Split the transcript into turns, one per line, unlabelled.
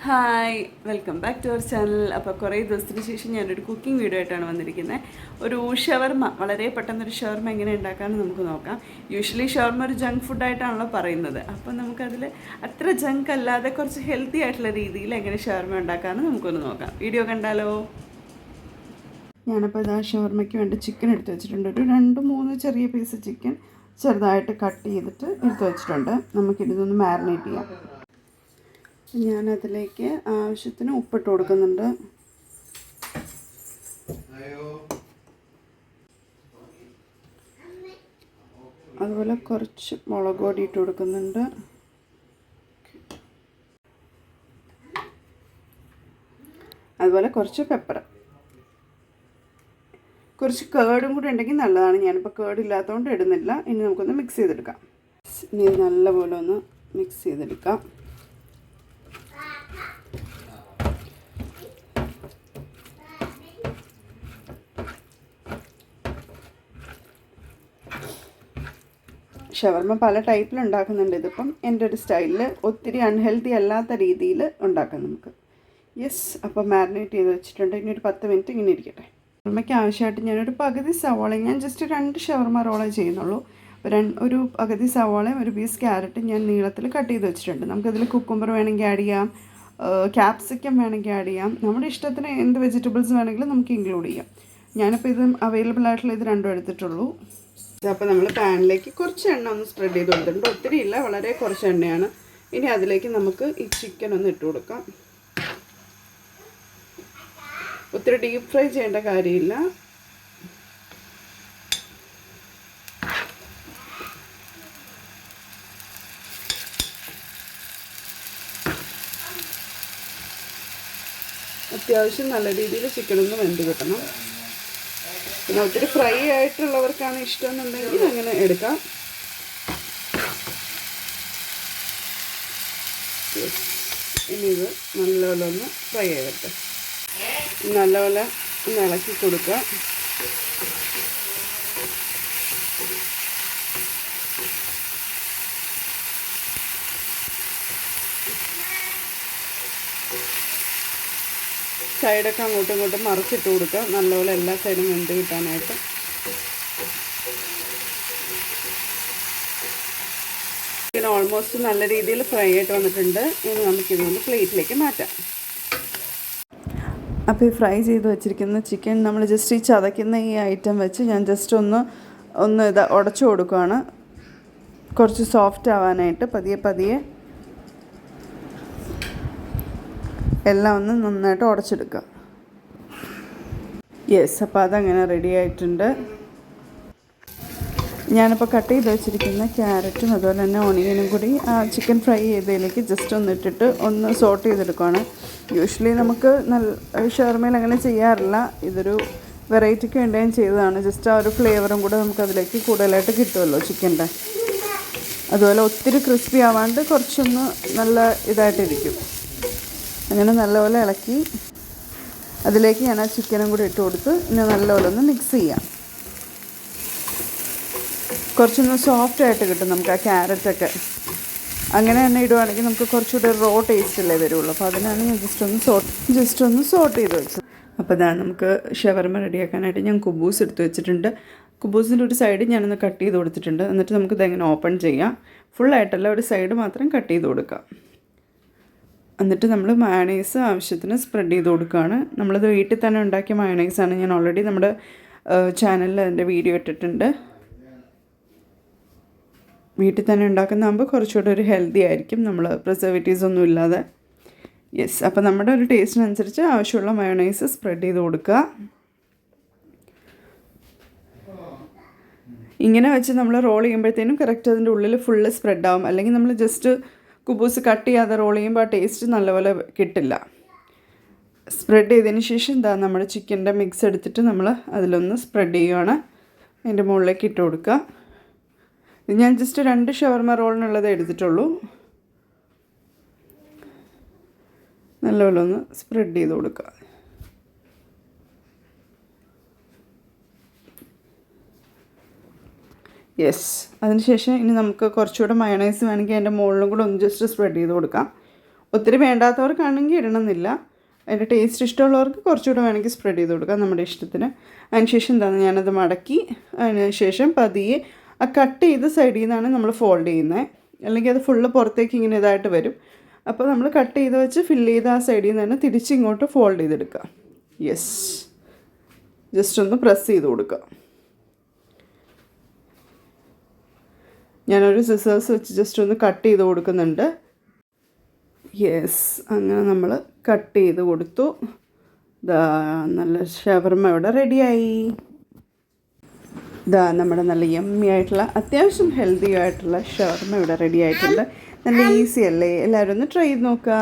Hi, welcome back to our channel. അപ്പോൾ കുറേ ദിവസത്തിന് ശേഷം ഞാനൊരു കുക്കിംഗ് വീഡിയോ ആയിട്ടാണ് വന്നിരിക്കുന്നത്. ഒരു ഷവർമ, വളരെ പെട്ടെന്നൊരു ഷവർമ എങ്ങനെ ഉണ്ടാക്കാമെന്ന് നമുക്ക് നോക്കാം. യൂഷ്വലി ഷവർമ ഒരു ജങ്ക് ഫുഡായിട്ടാണല്ലോ പറയുന്നത്. അപ്പോൾ നമുക്കതിൽ അത്ര ജങ്ക് അല്ലാതെ കുറച്ച് ഹെൽത്തി ആയിട്ടുള്ള രീതിയിൽ എങ്ങനെ ഷവർമ ഉണ്ടാക്കാമെന്ന് നമുക്കൊന്ന് നോക്കാം. വീഡിയോ കണ്ടാലോ? ഞാനപ്പോൾ ഇതാ ഷവർമയ്ക്ക് വേണ്ടി ചിക്കൻ എടുത്ത് വെച്ചിട്ടുണ്ട്. ഒരു 2-3 ചെറിയ പീസ് ചിക്കൻ ചെറുതായിട്ട് കട്ട് ചെയ്തിട്ട് എടുത്ത് വെച്ചിട്ടുണ്ട്. നമുക്കിതൊന്ന് മാരിനേറ്റ് ചെയ്യാം. ഞാനതിലേക്ക് ആവശ്യത്തിന് ഉപ്പിട്ട് കൊടുക്കുന്നുണ്ട്. അതുപോലെ കുറച്ച് മുളക് പൊടി ഇട്ട് കൊടുക്കുന്നുണ്ട്. അതുപോലെ കുറച്ച് പെപ്പർ. കുറച്ച് കേടും കൂടി ഉണ്ടെങ്കിൽ നല്ലതാണ്. ഞാനിപ്പോൾ കേടില്ലാത്തതുകൊണ്ട് ഇടുന്നില്ല. ഇനി നമുക്കൊന്ന് മിക്സ് ചെയ്തെടുക്കാം. ഇനി ഇത് നല്ലപോലെ ഒന്ന് മിക്സ് ചെയ്തെടുക്കാം. ഷവർമ പല ടൈപ്പിൽ ഉണ്ടാക്കുന്നുണ്ട്. ഇതിപ്പം എൻ്റെ ഒരു സ്റ്റൈലിൽ ഒത്തിരി അൺഹെൽത്തി അല്ലാത്ത രീതിയിൽ ഉണ്ടാക്കാം നമുക്ക്. യെസ്, അപ്പോൾ മാരിനേറ്റ് ചെയ്ത് വെച്ചിട്ടുണ്ട്. ഇനി ഒരു 10 മിനിറ്റ് ഇങ്ങനെ ഇരിക്കട്ടെ. ഷവർമയ്ക്ക് ആവശ്യമായിട്ട് ഞാനൊരു പകുതി സവാള, ഞാൻ ജസ്റ്റ് 2 ഷവർമ റോളേ ചെയ്യുന്നുള്ളൂ. ഒരു പകുതി സവാളയും ഒരു പീസ് ക്യാരറ്റും ഞാൻ നീളത്തിൽ കട്ട് ചെയ്ത് വെച്ചിട്ടുണ്ട്. നമുക്കതിൽ കുക്കുംബർ വേണമെങ്കിൽ ആഡ് ചെയ്യാം, ക്യാപ്സിക്കം വേണമെങ്കിൽ ആഡ് ചെയ്യാം. നമ്മുടെ ഇഷ്ടത്തിന് എന്ത് വെജിറ്റബിൾസ് വേണമെങ്കിലും നമുക്ക് ഇൻക്ലൂഡ് ചെയ്യാം. ഞാനിപ്പോൾ ഇത് അവൈലബിൾ ആയിട്ടുള്ള ഇത് രണ്ടും എടുത്തിട്ടുള്ളൂ. അപ്പോൾ നമ്മൾ പാനിലേക്ക് കുറച്ച് എണ്ണ ഒന്ന് സ്പ്രെഡ് ചെയ്ത് കൊടുത്തിട്ടുണ്ട്. ഒത്തിരി ഇല്ല, വളരെ കുറച്ച് എണ്ണയാണ്. ഇനി അതിലേക്ക് നമുക്ക് ഈ ചിക്കൻ ഒന്ന് ഇട്ട് കൊടുക്കാം. ഒത്തിരി ഡീപ്പ് ഫ്രൈ ചെയ്യേണ്ട കാര്യമില്ല. അത്യാവശ്യം നല്ല രീതിയിൽ ചിക്കനൊന്ന് വെന്ത് കിട്ടണം. പിന്നെ ഒത്തിരി ഫ്രൈ ആയിട്ടുള്ളവർക്കാണ് ഇഷ്ടം എന്നുണ്ടെങ്കിൽ അങ്ങനെ എടുക്കാം. ഇനി ഇത് നല്ലപോലെ ഒന്ന് ഫ്രൈ ചെയ്തിട്ട് നല്ലപോലെ ഒന്ന് ഇളക്കി കൊടുക്കുക. സൈഡൊക്കെ അങ്ങോട്ടും ഇങ്ങോട്ടും മറിച്ചിട്ട് കൊടുക്കുക. നല്ലപോലെ എല്ലാ സൈഡും വെന്ത് കിട്ടാനായിട്ട്. ചിക്കൻ ഓൾമോസ്റ്റ് നല്ല രീതിയിൽ ഫ്രൈ ആയിട്ട് വന്നിട്ടുണ്ട്. ഇനി നമുക്കിതൊന്ന് പ്ലേറ്റിലേക്ക് മാറ്റാം. അപ്പോൾ ഈ ഫ്രൈ ചെയ്ത് വെച്ചിരിക്കുന്ന ചിക്കൻ നമ്മൾ ജസ്റ്റ് ഈ ചതയ്ക്കുന്ന ഈ ഐറ്റം വെച്ച് ഞാൻ ജസ്റ്റ് ഒന്ന് ഇത് ഉടച്ചു കൊടുക്കുകയാണ്. കുറച്ച് സോഫ്റ്റ് ആവാനായിട്ട് പതിയെ എല്ലാം ഒന്ന് നന്നായിട്ട് ഉടച്ചെടുക്കുക. യെസ്, അപ്പോൾ അതങ്ങനെ റെഡി ആയിട്ടുണ്ട്. ഞാനിപ്പോൾ കട്ട് ചെയ്ത് വെച്ചിരിക്കുന്ന ക്യാരറ്റും അതുപോലെ തന്നെ ഓണിയനും കൂടി ആ ചിക്കൻ ഫ്രൈ ചെയ്തതിലേക്ക് ജസ്റ്റ് ഒന്ന് ഇട്ടിട്ട് ഒന്ന് സോട്ട് ചെയ്തെടുക്കുകയാണ്. യൂഷ്വലി നമുക്ക് ഷവർമയിൽ അങ്ങനെ ചെയ്യാറില്ല. ഇതൊരു വെറൈറ്റിക്ക് വേണ്ടി ഞാൻ ചെയ്തതാണ്. ജസ്റ്റ് ആ ഒരു ഫ്ലേവറും കൂടെ നമുക്കതിലേക്ക് കൂടുതലായിട്ട് കിട്ടുമല്ലോ ചിക്കൻ്റെ. അതുപോലെ ഒത്തിരി ക്രിസ്പി ആവാണ്ട് കുറച്ചൊന്ന് നല്ല ഇതായിട്ടിരിക്കും. അങ്ങനെ നല്ലപോലെ ഇളക്കി അതിലേക്ക് ഞാൻ ആ ചിക്കനും കൂടി ഇട്ട് കൊടുത്ത് ഇനി നല്ലപോലെ ഒന്ന് മിക്സ് ചെയ്യാം. കുറച്ചൊന്ന് സോഫ്റ്റ് ആയിട്ട് കിട്ടും നമുക്ക് ആ ക്യാരറ്റൊക്കെ. അങ്ങനെ തന്നെ ഇടുവാണെങ്കിൽ നമുക്ക് കുറച്ചുകൂടി റോ ടേസ്റ്റല്ലേ വരുള്ളൂ. അപ്പോൾ അതിനാണ് ഞാൻ ജസ്റ്റ് ഒന്ന് സോട്ട് ചെയ്ത് വെച്ചത്. അപ്പോൾ ഇതാണ് നമുക്ക് ഷവർമ റെഡിയാക്കാനായിട്ട് ഞാൻ കുബൂസ് എടുത്ത് വെച്ചിട്ടുണ്ട്. കുബൂസിൻ്റെ ഒരു സൈഡ് ഞാനൊന്ന് കട്ട് ചെയ്ത് കൊടുത്തിട്ടുണ്ട്. എന്നിട്ട് നമുക്കിതെങ്ങനെ ഓപ്പൺ ചെയ്യാം. ഫുള്ളായിട്ടല്ല, ഒരു സൈഡ് മാത്രം കട്ട് ചെയ്ത് കൊടുക്കാം. എന്നിട്ട് നമ്മൾ മയണൈസ് ആവശ്യത്തിന് സ്പ്രെഡ് ചെയ്ത് കൊടുക്കുകയാണ്. നമ്മളത് വീട്ടിൽ തന്നെ ഉണ്ടാക്കിയ മയണൈസാണ്. ഞാൻ ഓൾറെഡി നമ്മുടെ ചാനലിൽ അതിൻ്റെ വീഡിയോ ഇട്ടിട്ടുണ്ട്. വീട്ടിൽ തന്നെ ഉണ്ടാക്കുന്നതാകുമ്പോൾ കുറച്ചുകൂടെ ഒരു ഹെൽത്തി ആയിരിക്കും, നമ്മൾ പ്രിസർവേറ്റീവ്സ് ഒന്നും ഇല്ലാതെ. യെസ്, അപ്പോൾ നമ്മുടെ ഒരു ടേസ്റ്റിനനുസരിച്ച് ആവശ്യമുള്ള മയണൈസ് സ്പ്രെഡ് ചെയ്ത് കൊടുക്കുക. ഇങ്ങനെ വെച്ച് നമ്മൾ റോൾ ചെയ്യുമ്പോഴത്തേനും കറക്റ്റ് അതിൻ്റെ ഉള്ളിൽ ഫുള്ള് സ്പ്രെഡാവും. അല്ലെങ്കിൽ നമ്മൾ ജസ്റ്റ് കുബൂസ് കട്ട് ചെയ്യാതെ റോൾ ചെയ്യുമ്പോൾ ആ ടേസ്റ്റ് നല്ലപോലെ കിട്ടില്ല. സ്പ്രെഡ് ചെയ്തതിന് ശേഷം നമ്മുടെ ചിക്കൻ്റെ മിക്സ് എടുത്തിട്ട് നമ്മൾ അതിലൊന്ന് സ്പ്രെഡ് ചെയ്യുകയാണ്. അതിൻ്റെ മുകളിലേക്ക് ഇട്ട് കൊടുക്കുക. ഞാൻ ജസ്റ്റ് 2 ഷവർമ റോളിനുള്ളത് എടുത്തിട്ടുള്ളൂ. നല്ലപോലെ ഒന്ന് സ്പ്രെഡ് ചെയ്ത് കൊടുക്കുക. യെസ്, അതിനുശേഷം ഇനി നമുക്ക് കുറച്ചുകൂടെ മയണൈസ് വേണമെങ്കിൽ അതിൻ്റെ മുകളിലും കൂടെ ഒന്ന് ജസ്റ്റ് സ്പ്രെഡ് ചെയ്ത് കൊടുക്കാം. ഒത്തിരി വേണ്ടാത്തവർക്കാണെങ്കിൽ ഇടണമെന്നില്ല. അതിൻ്റെ ടേസ്റ്റ് ഇഷ്ടമുള്ളവർക്ക് കുറച്ചുകൂടെ വേണമെങ്കിൽ സ്പ്രെഡ് ചെയ്ത് കൊടുക്കാം നമ്മുടെ ഇഷ്ടത്തിന്. അതിന് ശേഷം എന്താണ് ഞാനത് മടക്കി അതിന് ശേഷം പതിയെ ആ കട്ട് ചെയ്ത സൈഡിൽ നിന്നാണ് നമ്മൾ ഫോൾഡ് ചെയ്യുന്നത്. അല്ലെങ്കിൽ അത് ഫുള്ള് പുറത്തേക്ക് ഇങ്ങനെ ഇതായിട്ട് വരും. അപ്പോൾ നമ്മൾ കട്ട് ചെയ്ത് വെച്ച് ഫില്ല് ചെയ്ത് ആ സൈഡിൽ നിന്ന് തന്നെ തിരിച്ചിങ്ങോട്ട് ഫോൾഡ് ചെയ്തെടുക്കുക. യെസ്, ജസ്റ്റ് ഒന്ന് പ്രസ് ചെയ്ത് കൊടുക്കുക. ഞാനൊരു സിസേഴ്സ് വെച്ച് ജസ്റ്റ് ഒന്ന് കട്ട് ചെയ്ത് കൊടുക്കുന്നുണ്ട്. യെസ്, അങ്ങനെ നമ്മൾ കട്ട് ചെയ്ത് കൊടുത്തു. ഇതാ നല്ല ഷവർമ ഇവിടെ റെഡിയായി. ഇതാ നമ്മുടെ നല്ല യമ്മി ആയിട്ടുള്ള അത്യാവശ്യം ഹെൽത്തി ആയിട്ടുള്ള ഷവർമ ഇവിടെ റെഡി ആയിട്ടുണ്ട്. നല്ല ഈസി അല്ലേ? എല്ലാവരും ഒന്ന് ട്രൈ ചെയ്ത് നോക്കുക.